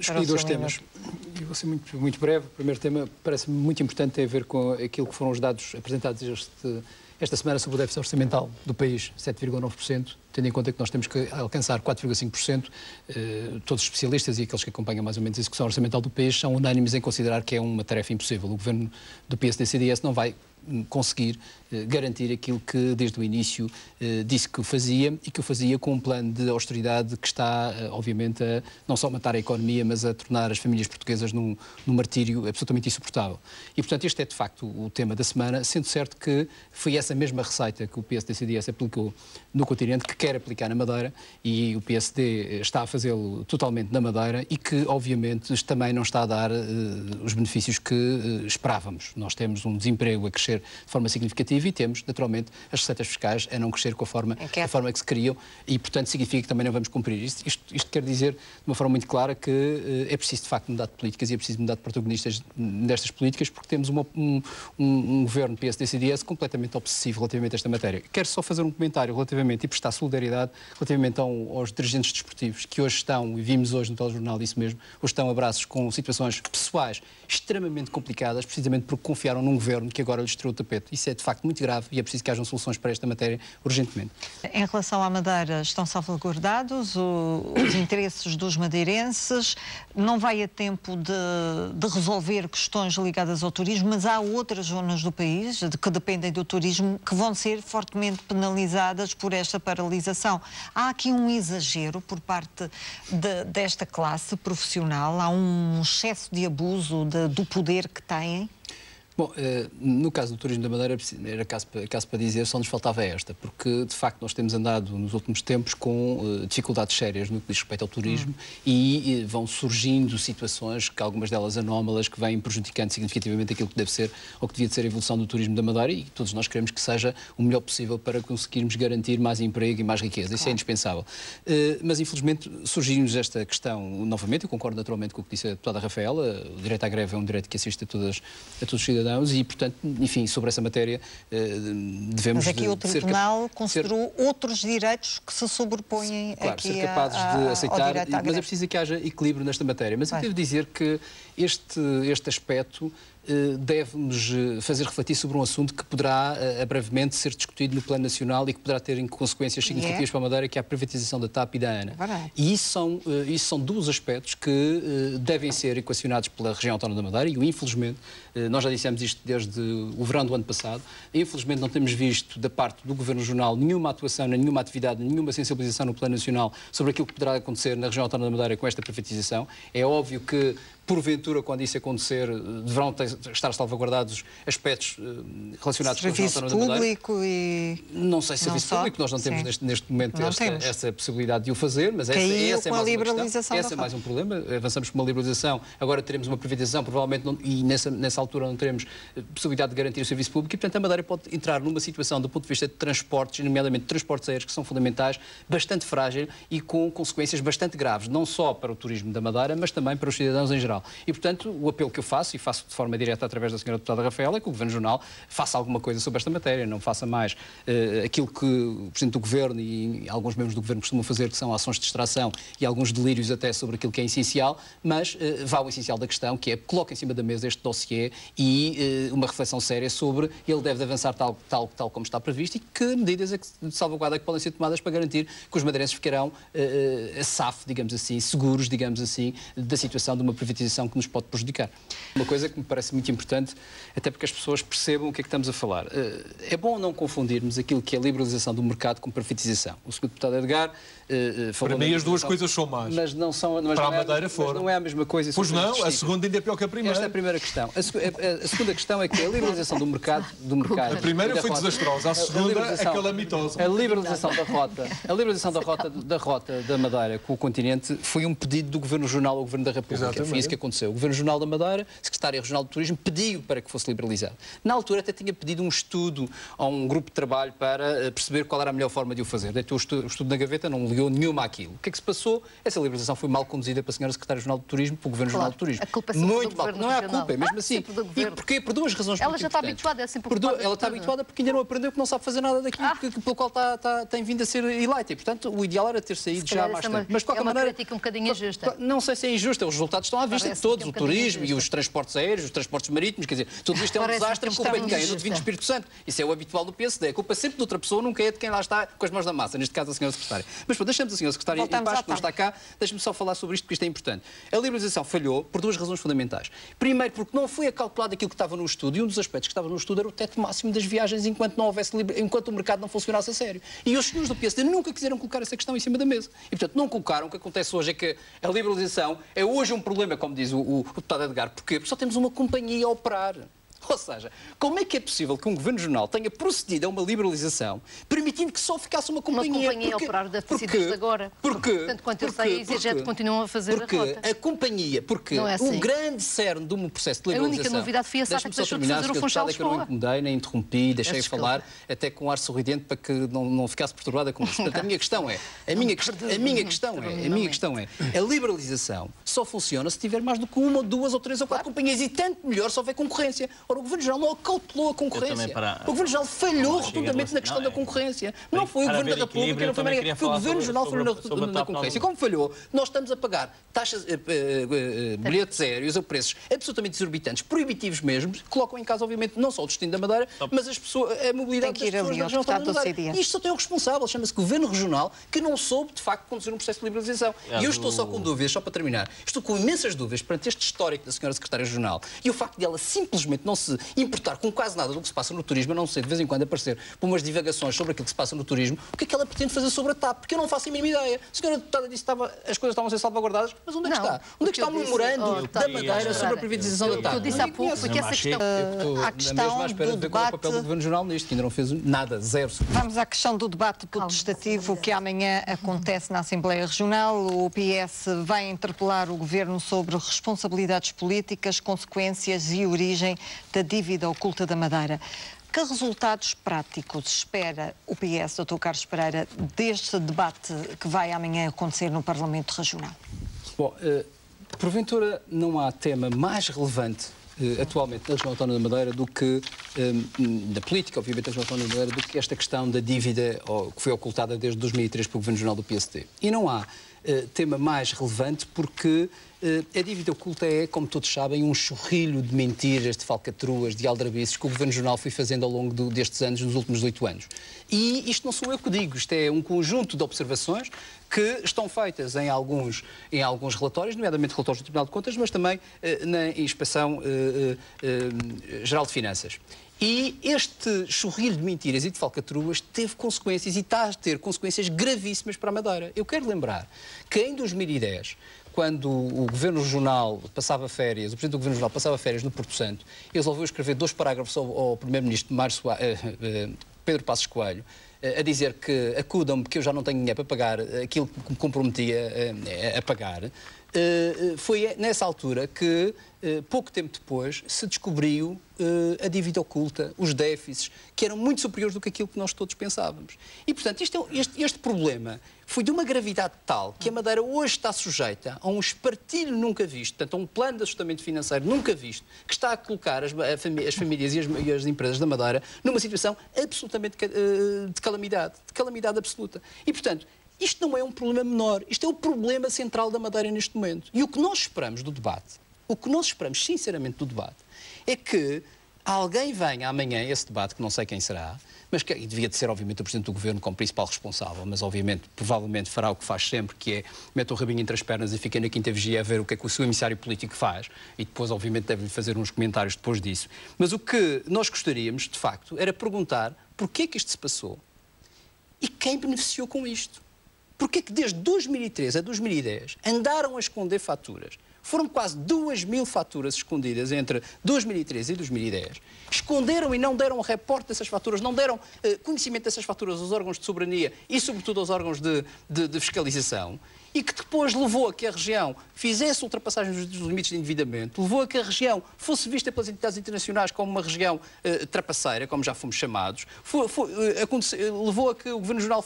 Escolhi dois temas e vou ser muito breve. O primeiro tema parece-me muito importante, tem a ver com aquilo que foram os dados apresentados esta semana sobre o déficit orçamental do país, 7,9%, tendo em conta que nós temos que alcançar 4,5%. Todos os especialistas e aqueles que acompanham mais ou menos a execução orçamental do país são unânimes em considerar que é uma tarefa impossível. O governo do PSD-CDS não vai conseguir garantir aquilo que desde o início disse que o fazia, e que o fazia com um plano de austeridade que está, obviamente, a não só matar a economia, mas a tornar as famílias portuguesas num martírio absolutamente insuportável. E, portanto, este é de facto o tema da semana, sendo certo que foi essa mesma receita que o PSD-CDS aplicou no continente, que quer aplicar na Madeira, e o PSD está a fazê-lo totalmente na Madeira e que, obviamente, também não está a dar os benefícios que esperávamos. Nós temos um desemprego a crescer de forma significativa e temos, naturalmente, as receitas fiscais a não crescer com a forma que se queriam e, portanto, significa que também não vamos cumprir. Isto quer dizer, de uma forma muito clara, que é preciso, de facto, mudar de políticas e é preciso mudar de protagonistas nestas políticas, porque temos um governo PSD-CDS completamente obsessivo relativamente a esta matéria. Quero só fazer um comentário relativamente e prestar solidariedade relativamente aos dirigentes desportivos que hoje estão, e vimos hoje no telejornal isso mesmo, hoje estão a braços com situações pessoais extremamente complicadas, precisamente porque confiaram num governo que agora lhes tirou o tapete. Isso é de facto muito grave e é preciso que hajam soluções para esta matéria urgentemente. Em relação à Madeira, estão salvaguardados os interesses dos madeirenses, não vai a tempo de resolver questões ligadas ao turismo, mas há outras zonas do país que dependem do turismo que vão ser fortemente penalizadas por esta paralisação. Há aqui um exagero por parte desta classe profissional, há um excesso de abuso do poder que têm? Bom, no caso do turismo da Madeira, era caso para dizer, só nos faltava esta, porque de facto nós temos andado nos últimos tempos com dificuldades sérias no que diz respeito ao turismo e vão surgindo situações, que algumas delas anómalas, que vêm prejudicando significativamente aquilo que deve ser ou que devia de ser a evolução do turismo da Madeira, e todos nós queremos que seja o melhor possível para conseguirmos garantir mais emprego e mais riqueza. Isso é indispensável. Mas infelizmente surgiu-nos esta questão novamente. Eu concordo naturalmente com o que disse a deputada Rafaela. O direito à greve é um direito que assiste a todos os cidadãos e, portanto, enfim, sobre essa matéria devemos... Mas aqui o Tribunal considerou outros direitos que se sobrepõem aqui ser capazes de aceitar, mas é preciso que haja equilíbrio nesta matéria. Mas eu devo dizer que este aspecto deve-nos fazer refletir sobre um assunto que poderá brevemente ser discutido no plano nacional e que poderá ter consequências significativas para a Madeira, que é a privatização da TAP e da ANA. E isso são dois aspectos que devem ser equacionados pela região autónoma da Madeira e, infelizmente, nós já dissemos isto desde o verão do ano passado, infelizmente não temos visto da parte do Governo Regional nenhuma atuação, nenhuma atividade, nenhuma sensibilização no plano nacional sobre aquilo que poderá acontecer na região autónoma da Madeira com esta privatização. É óbvio que, porventura, quando isso acontecer, deverão estar salvaguardados aspectos relacionados com a região autónoma da Madeira. Serviço público e... Não sei se serviço público, nós não temos neste momento essa possibilidade de o fazer, mas essa é mais uma questão. Essa é mais um problema. Avançamos com uma liberalização, agora teremos uma privatização, provavelmente, e nessa altura não teremos possibilidade de garantir o serviço público, e, portanto, a Madeira pode entrar numa situação, do ponto de vista de transportes, nomeadamente transportes aéreos, que são fundamentais, bastante frágil e com consequências bastante graves, não só para o turismo da Madeira, mas também para os cidadãos em geral. E, portanto, o apelo que eu faço, e faço de forma direta através da senhora deputada Rafaela, é que o Governo Regional faça alguma coisa sobre esta matéria, não faça mais aquilo que o Presidente do Governo e alguns membros do Governo costumam fazer, que são ações de distração e alguns delírios até sobre aquilo que é essencial, mas vá ao essencial da questão, que é coloque em cima da mesa este dossiê e uma reflexão séria sobre ele deve avançar tal como está previsto e que medidas de salvaguarda que podem ser tomadas para garantir que os madeirenses ficarão a safo, digamos assim, seguros, digamos assim, da situação de uma privatização que nos pode prejudicar. Uma coisa que me parece muito importante, até porque as pessoas percebam o que é que estamos a falar. É bom não confundirmos aquilo que é a liberalização do mercado com privatização. O Sr. Deputado Edgar falou... Para mim as duas coisas são más. Mas não são... Para a Madeira foram. Mas não é a mesma coisa. Pois não, a segunda ainda é pior que a primeira. Esta é a primeira questão. A segunda questão é que a liberalização do mercado... A primeira foi desastrosa, a segunda é calamitosa. A liberalização da rota da Madeira com o continente foi um pedido do Governo Regional ao Governo da República. Foi isso que aconteceu. O Governo Regional da Madeira, a Secretaria Regional do Turismo, pediu para que fosse liberalizado. Na altura até tinha pedido um estudo a um grupo de trabalho para perceber qual era a melhor forma de o fazer. Deitou o estudo na gaveta, não ligou nenhuma àquilo. O que é que se passou? Essa liberalização foi mal conduzida para a senhora Secretária Regional do Turismo, para o Governo Regional do Turismo. A culpa é muito mal. Governo Não é a regional. culpa, é mesmo assim. E porquê? Por duas razões Ela muito já está importantes. habituada, é sempre preocupada. Ela está habituada porque ainda não aprendeu que não sabe fazer nada daquilo pelo qual tem vindo a ser eleita. E, portanto, o ideal era ter saído já há mais tempo. Mas, de qualquer maneira, crítica um bocadinho injusta. Não sei se é injusta, os resultados estão à vista de todos, o turismo e os transportes aéreos, os transportes marítimos, quer dizer, tudo isto é um desastre, a culpa é de quem? É do Divino Espírito Santo. Isso é o habitual do PSD, a culpa sempre de outra pessoa, nunca é de quem lá está com as mãos na massa, neste caso a senhora Secretária. Mas pronto, deixamos a senhora Secretária em paz, que não está cá, deixe-me só falar sobre isto, porque isto é importante. A liberalização falhou por duas razões fundamentais. Primeiro, porque não foi acalculado aquilo que estava no estudo, e um dos aspectos que estava no estudo era o teto máximo das viagens enquanto o mercado não funcionasse a sério. E os senhores do PSD nunca quiseram colocar essa questão em cima da mesa. E, portanto, não colocaram. O que acontece hoje é que a liberalização é hoje um problema, como diz o deputado Edgar. Porquê? Porque só temos uma companhia a operar. Ou seja, como é que é possível que um Governo Regional tenha procedido a uma liberalização permitindo que só ficasse uma companhia? Uma companhia a operar deve ter sido desde agora. Tanto quanto eu sei, a EasyJet continuam a fazer a rota. Porque a companhia, não é assim. o grande cerne do meu processo de liberalização... A única novidade foi a SATA que deixou de fazer o Funchal que eu não incomodei, nem interrompi, deixei falar, até com um ar sorridente para que não ficasse perturbada com isso. Portanto, a minha questão é, a minha questão é, a liberalização só funciona se tiver mais do que uma, ou duas, ou três, ou quatro companhias, e tanto melhor se houver concorrência. Ora, o Governo Regional não acautelou a concorrência. O Governo Regional falhou rotundamente na questão da concorrência. Não foi o Governo da República, não foi o Governo Regional que falhou na concorrência. Como falhou, nós estamos a pagar taxas, bilhetes aéreos a preços absolutamente exorbitantes, proibitivos mesmo, que colocam em causa, obviamente, não só o destino da Madeira, mas a mobilidade das pessoas da região da Madeira. E isto só tem um responsável, chama-se Governo Regional, que não soube, de facto, conduzir um processo de liberalização. E eu estou só com dúvidas, só para terminar, estou com imensas dúvidas perante este histórico da senhora Secretária Regional e o facto de ela simplesmente não se importar com quase nada do que se passa no turismo, a não ser de vez em quando aparecer por umas divagações sobre aquilo que se passa no turismo, o que é que ela pretende fazer sobre a TAP? Porque eu não faço a mínima ideia. A senhora deputada disse que as coisas estavam a ser salvaguardadas, mas onde é que está? Onde é que está o memorando da Madeira sobre a privatização da TAP? Eu disse há pouco, porque essa questão... A questão do debate... o papel do Governo Regional nisto, que ainda não fez nada, zero. Vamos à questão do debate potestativo que amanhã acontece na Assembleia Regional. O PS vai interpelar o Governo sobre responsabilidades políticas, consequências e origem da dívida oculta da Madeira. Que resultados práticos espera o PS, Dr. Carlos Pereira, deste debate que vai amanhã acontecer no Parlamento Regional? Bom, porventura não há tema mais relevante atualmente na região autónoma da Madeira do que, da política, obviamente, da região autónoma da Madeira, do que esta questão da dívida que foi ocultada desde 2003 pelo Governo Regional do PSD. E não há tema mais relevante porque a dívida oculta é, como todos sabem, um chorrilho de mentiras, de falcatruas, de aldrabices que o Governo Regional foi fazendo ao longo destes anos, nos últimos 8 anos. E isto não sou eu que digo, isto é um conjunto de observações que estão feitas em alguns relatórios, nomeadamente relatórios do Tribunal de Contas, mas também na Inspeção Geral de Finanças. E este chorrilho de mentiras e de falcatruas teve consequências e está a ter consequências gravíssimas para a Madeira. Eu quero lembrar que em 2010, quando o Governo Regional passava férias, o Presidente do Governo Regional passava férias no Porto Santo, ele resolveu escrever 2 parágrafos ao Primeiro-Ministro Pedro Passos Coelho, a dizer que acudam-me que eu já não tenho dinheiro para pagar aquilo que me comprometia a pagar. Foi nessa altura que, pouco tempo depois, se descobriu a dívida oculta, os déficits, que eram muito superiores do que aquilo que nós todos pensávamos. E, portanto, este problema foi de uma gravidade tal que a Madeira hoje está sujeita a um espartilho nunca visto, portanto, a um plano de ajustamento financeiro nunca visto, que está a colocar as famílias e as empresas da Madeira numa situação absolutamente de calamidade absoluta. E, portanto, isto não é um problema menor, isto é o problema central da Madeira neste momento. E o que nós esperamos do debate, o que nós esperamos sinceramente do debate, é que alguém venha amanhã a esse debate, que não sei quem será, mas que devia de ser, obviamente, o Presidente do Governo como principal responsável, mas, obviamente, provavelmente fará o que faz sempre, que é mete o rabinho entre as pernas e fica na quinta vigia a ver o que é que o seu emissário político faz, e depois, obviamente, deve-lhe fazer uns comentários depois disso. Mas o que nós gostaríamos, de facto, era perguntar porquê que isto se passou e quem beneficiou com isto. Porquê que desde 2013 a 2010 andaram a esconder faturas? Foram quase 2.000 faturas escondidas entre 2013 e 2010. Esconderam e não deram reporte dessas faturas, não deram conhecimento dessas faturas aos órgãos de soberania e, sobretudo, aos órgãos de fiscalização. e que depois levou a que a região fizesse ultrapassagem dos limites de endividamento, levou a que a região fosse vista pelas entidades internacionais como uma região trapaceira, como já fomos chamados, levou a que o Governo Regional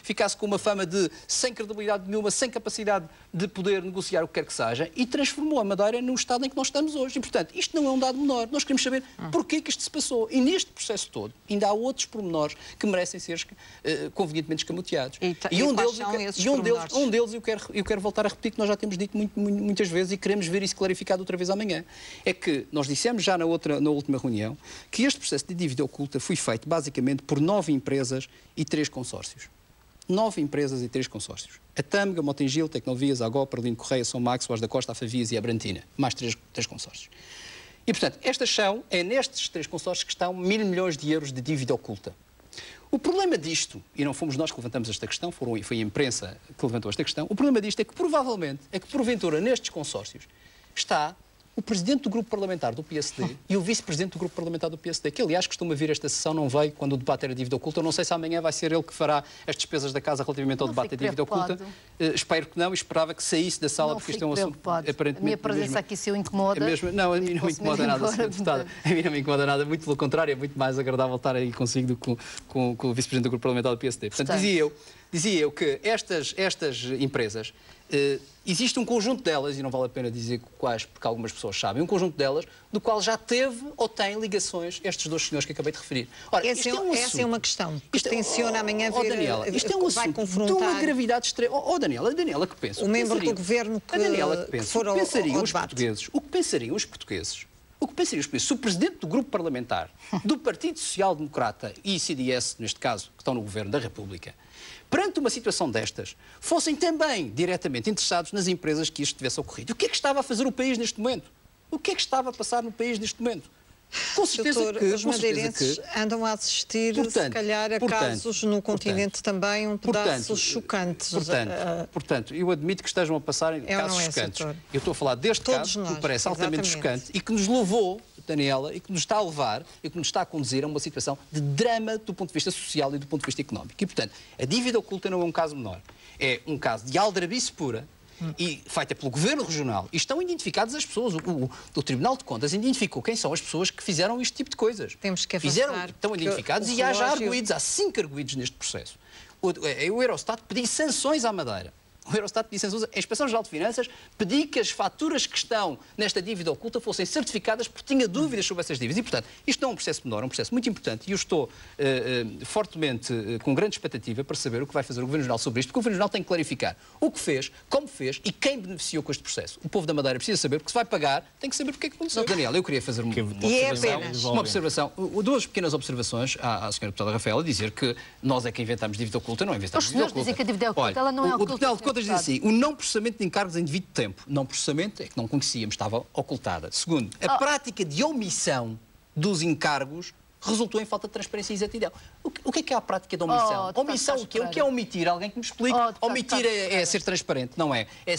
ficasse com uma fama de sem credibilidade nenhuma, sem capacidade de poder negociar o que quer que seja, e transformou a Madeira no estado em que nós estamos hoje. E, portanto, isto não é um dado menor. Nós queremos saber porquê que isto se passou. E neste processo todo, ainda há outros pormenores que merecem ser convenientemente escamoteados. E um deles eu quero voltar a repetir, que nós já temos dito muitas vezes e queremos ver isso clarificado outra vez amanhã. É que nós dissemos já na última reunião que este processo de dívida oculta foi feito basicamente por 9 empresas e 3 consórcios. 9 empresas e 3 consórcios. A Tâmega, Motengil, Tecnovias, a Agó, Perlino Correia, São Max, Oás da Costa, a Favias e a Brantina. Mais 3 consórcios. E, portanto, é nestes 3 consórcios que estão 1.000 milhões de euros de dívida oculta. O problema disto, e não fomos nós que levantamos esta questão, foi a imprensa que levantou esta questão, o problema disto é que, provavelmente, porventura, nestes consórcios, está o presidente do grupo parlamentar do PSD e o vice-presidente do grupo parlamentar do PSD, que, aliás, costuma vir a esta sessão, não veio quando o debate era dívida oculta. Eu não sei se amanhã vai ser ele que fará as despesas da Casa relativamente ao debate da dívida oculta. Espero que não, e esperava que saísse da sala, porque isto é um assunto aparentemente... A minha presença aqui se o incomoda... Não, a mim não me incomoda nada, Sra. Deputada. A mim não me incomoda nada, muito pelo contrário, é muito mais agradável estar aí consigo do que com o vice-presidente do grupo parlamentar do PSD. Portanto, dizia eu que estas empresas... existe um conjunto delas, e não vale a pena dizer quais, porque algumas pessoas sabem, um conjunto delas, do qual já teve ou tem ligações estes 2 senhores que acabei de referir. Ora, essa é uma questão que tenciona amanhã ver, Daniela, isto é um vai assunto confrontar... de uma gravidade extrema. A Daniela que pensa... O membro do governo que for ao debate. O que pensariam os portugueses? Se o presidente do grupo parlamentar do Partido Social Democrata e CDS, neste caso, que estão no governo da República, perante uma situação destas, fossem também diretamente interessados nas empresas que isto tivesse ocorrido. O que é que estava a fazer o país neste momento? O que é que estava a passar no país neste momento? Com certeza Doutor, os madeirenses andam a assistir, se calhar, a casos no continente também um pedaço chocantes. Portanto, eu admito que estejam a passar em casos chocantes. Eu estou a falar deste caso, que me parece altamente chocante e que nos levou, Daniela, e que nos está a levar e que nos está a conduzir a uma situação de drama do ponto de vista social e do ponto de vista económico. E, portanto, a dívida oculta não é um caso menor. É um caso de aldrabice pura, e feita pelo Governo Regional, e estão identificadas as pessoas. O Tribunal de Contas identificou quem são as pessoas que fizeram este tipo de coisas. Temos que avançar. Estão identificados e há já arguídos, há 5 arguídos neste processo. O Eurostat pediu sanções à Madeira. O Eurostat pediu sanções, a Inspeção-Geral de Finanças pediu que as faturas que estão nesta dívida oculta fossem certificadas porque tinha dúvidas sobre essas dívidas. E, portanto, isto não é um processo menor, é um processo muito importante e eu estou fortemente com grande expectativa para saber o que vai fazer o Governo Regional sobre isto, porque o Governo Regional tem que clarificar o que fez, como fez e quem beneficiou com este processo. O povo da Madeira precisa saber, porque se vai pagar, tem que saber porque é que aconteceu. Daniel, eu queria fazer uma observação, duas pequenas observações à Sra. Deputada Rafaela, dizer que nós é que inventamos dívida oculta, não inventamos dívida oculta. Os senhores dizem que a dívida oculta, ela não é oculta. O Tribunal de Contas diz assim, o não processamento de encargos em devido tempo. Não processamento é que não conhecíamos, estava ocultada. Segundo, a prática de omissão dos encargos resultou em falta de transparência e exatidão. O que é a prática de omissão? Omissão o quê? O que é omitir? Alguém que me explique. Omitir é ser transparente, não é? É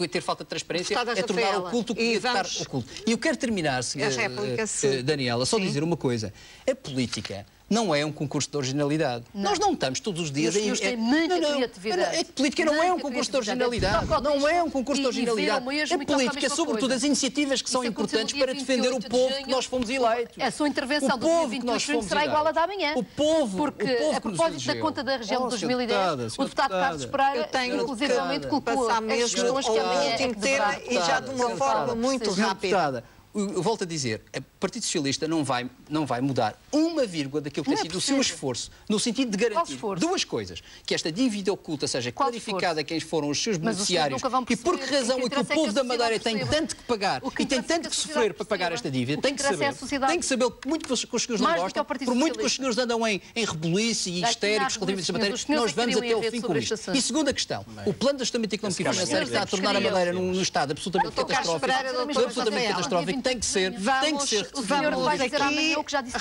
ter falta de transparência, é tornar oculto o que estar oculto. E eu quero terminar, Daniela, só dizer uma coisa. A política não é um concurso de originalidade. Nós não estamos todos os dias... Os têm muita criatividade. A política não é um concurso de originalidade. Não é um concurso de originalidade. A política é, sobretudo, as iniciativas que são importantes para defender o povo que nós fomos eleitos. A sua intervenção do dia 28 de junho será igual à da manhã. Porque, a propósito da conta da região de 2010, o deputado Carlos Pereira, inclusivamente, colocou as questões que amanhã e já de uma forma muito rápida. Eu volto a dizer, o Partido Socialista não vai mudar uma vírgula daquilo que tem sido o seu esforço, no sentido de garantir duas coisas. Que esta dívida oculta seja clarificada a quem foram os seus beneficiários e por que razão é que o povo da Madeira tem tanto que pagar e tem tanto que sofrer para pagar esta dívida. Tem que saber, por muito que os senhores não gostam, por muito que os senhores andam em rebuliço e histéricos relativamente a esta matéria, nós vamos até ao fim com isto. E segunda questão, o plano de ajustamento económico e financeiro está a tornar a Madeira num estado absolutamente catastrófico. tem que ser. Vamos dizer amanhã o que já disse.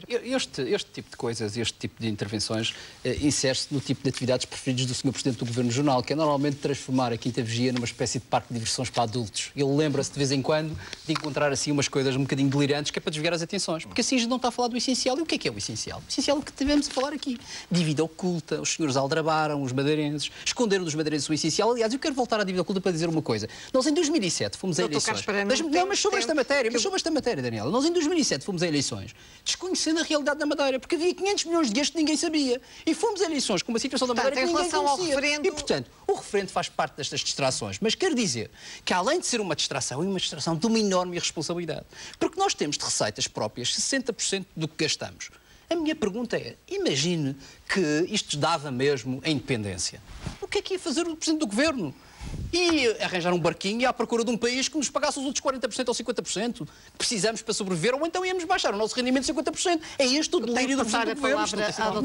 Este tipo de coisas, este tipo de intervenções, insere-se no tipo de atividades preferidas do Sr. Presidente do Governo Regional, que é normalmente transformar a Quinta Vigia numa espécie de parque de diversões para adultos. Ele lembra-se de vez em quando de encontrar assim umas coisas um bocadinho delirantes, que é para desviar as atenções. Porque assim a gente não está a falar do essencial. E o que é o essencial? O essencial é o que tivemos a falar aqui. Dívida oculta, os senhores aldrabaram, os madeirenses, esconderam dos madeirenses o essencial. Aliás, eu quero voltar à dívida oculta para dizer uma coisa. Nós em 2007 fomos a eleições. Não, mas sobre esta matéria, Daniela. Nós em 2007 fomos a eleições desconhecendo a realidade da Madeira, porque havia 500 milhões de euros que ninguém sabia. E fomos a eleições com uma situação da Madeira que ninguém conhecia. E, portanto, o referendo faz parte destas distrações. Mas quero dizer que, além de ser uma distração, é uma distração de uma enorme irresponsabilidade. Porque nós temos de receitas próprias 60% do que gastamos. A minha pergunta é, imagine que isto dava mesmo a independência. O que é que ia fazer o Presidente do Governo? E arranjar um barquinho e à procura de um país que nos pagasse os outros 40% ou 50% que precisamos para sobreviver, ou então íamos baixar o nosso rendimento de 50%. É este o delírio do Presidente do Governo.